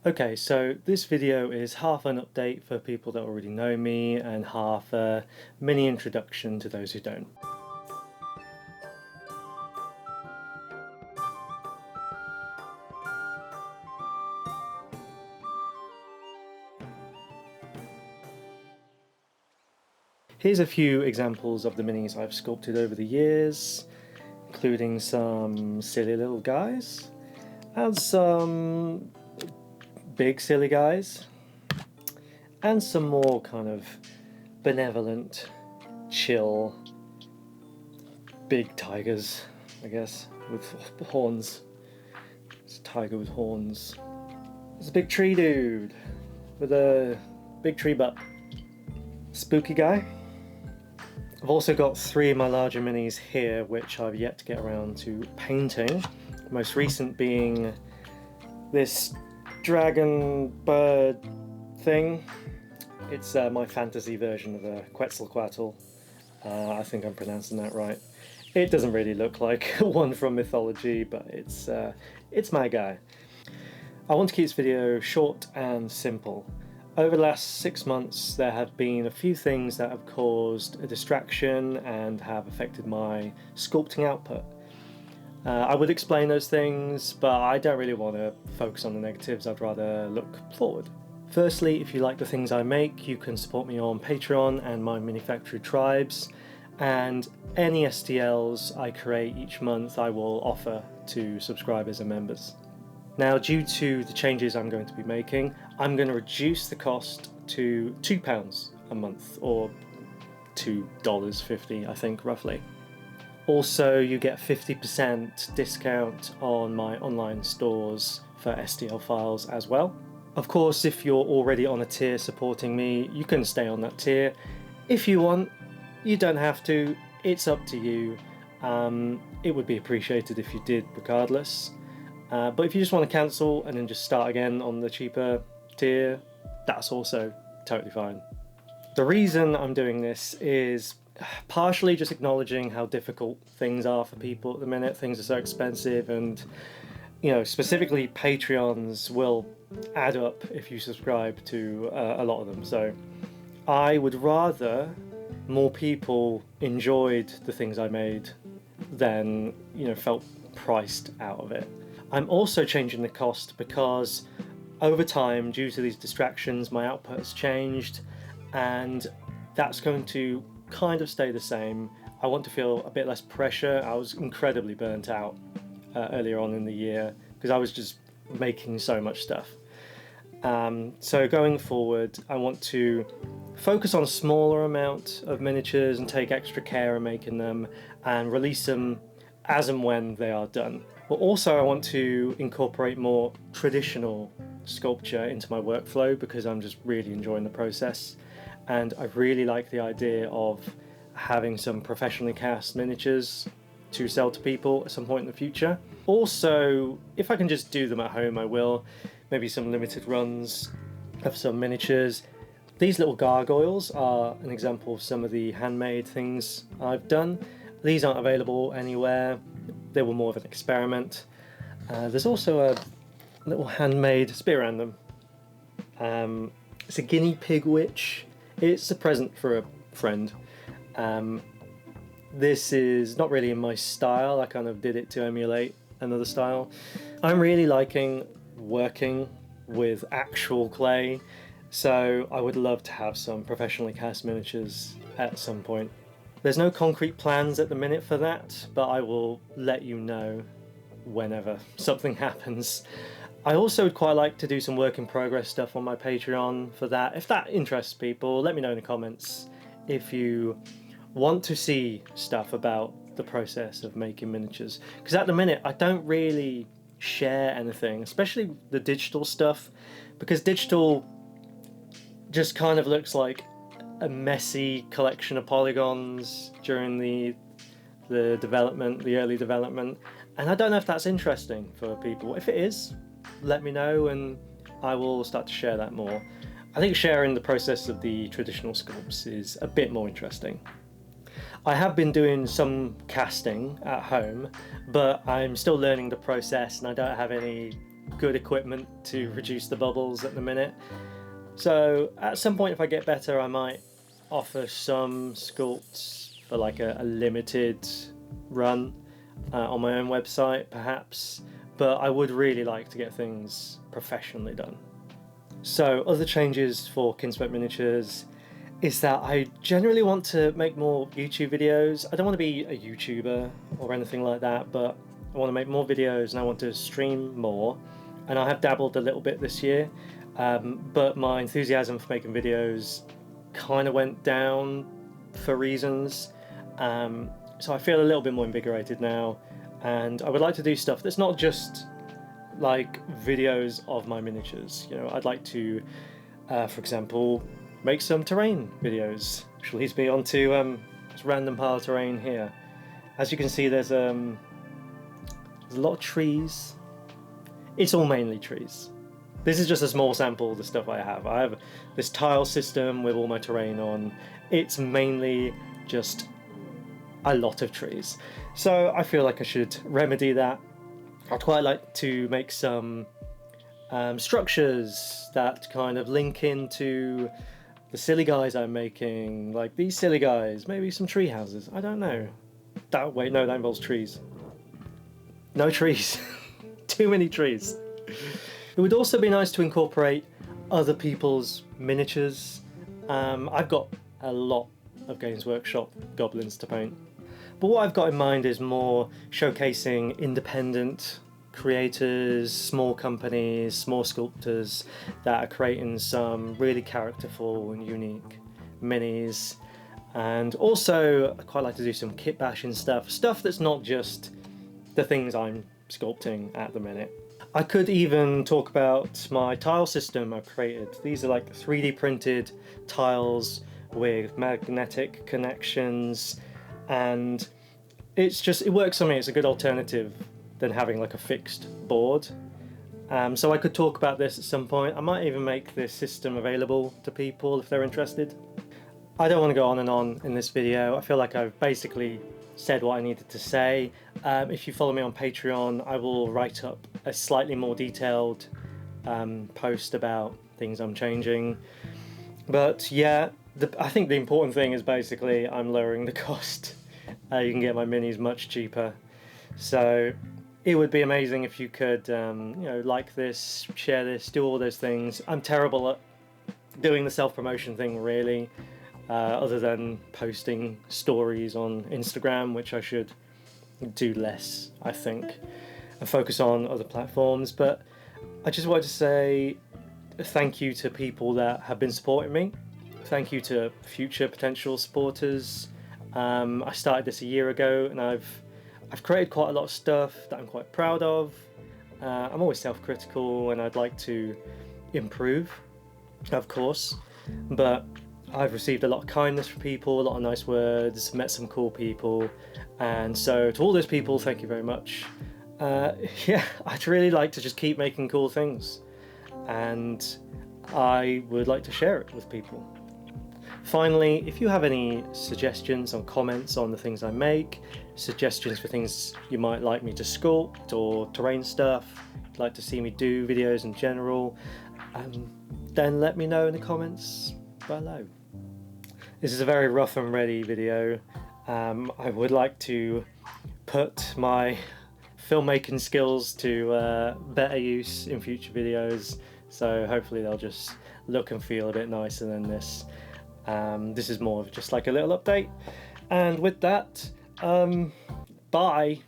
Okay, so this video is half an update for people that already know me and half a mini introduction to those who don't. Here's a few examples of the minis I've sculpted over the years, including some silly little guys and some big silly guys and some more kind of benevolent, chill, big tigers, I guess, with horns. It's a tiger with horns. There's a big tree dude with a big tree butt. Spooky guy. I've also got three of my larger minis here which I've yet to get around to painting. Most recent being this dragon bird thing. It's my fantasy version of a Quetzalcoatl. I think I'm pronouncing that right. It doesn't really look like one from mythology, but it's my guy. I want to keep this video short and simple. Over the last 6 months there have been a few things that have caused a distraction and have affected my sculpting output. I would explain those things, but I don't really want to focus on the negatives. I'd rather look forward. Firstly, if you like the things I make, you can support me on Patreon and my mini factory tribes, and any STLs I create each month I will offer to subscribers and members. Now, due to the changes I'm going to be making, I'm going to reduce the cost to £2 a month, or $2.50 I think roughly. Also, you get 50% discount on my online stores for STL files as well. Of course, if you're already on a tier supporting me, you can stay on that tier. If you want, you don't have to, it's up to you. It would be appreciated if you did regardless. But if you just want to cancel and then just start again on the cheaper tier, that's also totally fine. The reason I'm doing this is partially just acknowledging how difficult things are for people at the minute. Things are so expensive, and you know, specifically Patreons will add up if you subscribe to a lot of them. So I would rather more people enjoyed the things I made than, you know, felt priced out of it. I'm also changing the cost because over time, due to these distractions, my output has changed, and that's going to kind of stay the same. I want to feel a bit less pressure. I was incredibly burnt out earlier on in the year because I was just making so much stuff. So going forward, I want to focus on a smaller amount of miniatures and take extra care in making them and release them as and when they are done. But also I want to incorporate more traditional sculpture into my workflow because I'm just really enjoying the process, and I really like the idea of having some professionally cast miniatures to sell to people at some point in the future. Also, if I can just do them at home, I will. Maybe some limited runs of some miniatures. These little gargoyles are an example of some of the handmade things I've done. These aren't available anywhere. They were more of an experiment. There's also a little handmade, it's a bit random. It's a guinea pig witch. It's a present for a friend. This is not really in my style. I kind of did it to emulate another style. I'm really liking working with actual clay, so I would love to have some professionally cast miniatures at some point. There's no concrete plans at the minute for that, but I will let you know whenever something happens. I also would quite like to do some work in progress stuff on my Patreon for that. If that interests people, let me know in the comments if you want to see stuff about the process of making miniatures. Because at the minute I don't really share anything, especially the digital stuff, because digital just kind of looks like a messy collection of polygons during the development, the early development, and I don't know if that's interesting for people. If it is, let me know and I will start to share that more. I think sharing the process of the traditional sculpts is a bit more interesting. I have been doing some casting at home, but I'm still learning the process and I don't have any good equipment to reduce the bubbles at the minute. So at some point, if I get better, I might offer some sculpts for like a limited run on my own website, perhaps. But I would really like to get things professionally done. So other changes for Kinsfolk Miniatures is that I generally want to make more YouTube videos. I don't want to be a YouTuber or anything like that, but I want to make more videos and I want to stream more. And I have dabbled a little bit this year, but my enthusiasm for making videos kind of went down for reasons. So I feel a little bit more invigorated now, and I would like to do stuff that's not just like videos of my miniatures. You know, I'd like to, for example, make some terrain videos, which leads me onto this random pile of terrain here. As you can see, there's a lot of trees. It's all mainly trees. This is just a small sample of the stuff I have. I have this tile system with all my terrain on. It's mainly just a lot of trees. So I feel like I should remedy that. I'd quite like to make some structures that kind of link into the silly guys I'm making, like these silly guys, maybe some tree houses, I don't know. Wait, no, that involves trees. No trees. Too many trees. It would also be nice to incorporate other people's miniatures. I've got a lot of Games Workshop goblins to paint, but what I've got in mind is more showcasing independent creators, small companies, small sculptors that are creating some really characterful and unique minis. And also I quite like to do some kit bashing stuff that's not just the things I'm sculpting at the minute. I could even talk about my tile system I've created. These are like 3D printed tiles with magnetic connections, and it works for me. It's a good alternative than having like a fixed board. So I could talk about this at some point. I might even make this system available to people if they're interested. I don't want to go on and on in this video. I feel like I've basically said what I needed to say. If you follow me on Patreon, I will write up a slightly more detailed post about things I'm changing. But yeah, I think the important thing is basically I'm lowering the cost. You can get my minis much cheaper. So it would be amazing if you could like this, share this, do all those things. I'm terrible at doing the self-promotion thing, really. Other than posting stories on Instagram, which I should do less, I think, and focus on other platforms. But I just wanted to say thank you to people that have been supporting me. Thank you to future potential supporters. I started this a year ago, and I've created quite a lot of stuff that I'm quite proud of. I'm always self-critical, and I'd like to improve, of course, but I've received a lot of kindness from people, a lot of nice words, met some cool people, and so to all those people, thank you very much. Yeah, I'd really like to just keep making cool things, and I would like to share it with people. Finally, if you have any suggestions or comments on the things I make, suggestions for things you might like me to sculpt or terrain stuff, you'd like to see me do videos in general, then let me know in the comments below. This is a very rough and ready video. I would like to put my filmmaking skills to better use in future videos, so hopefully they'll just look and feel a bit nicer than this. This is more of just like a little update, and with that, bye.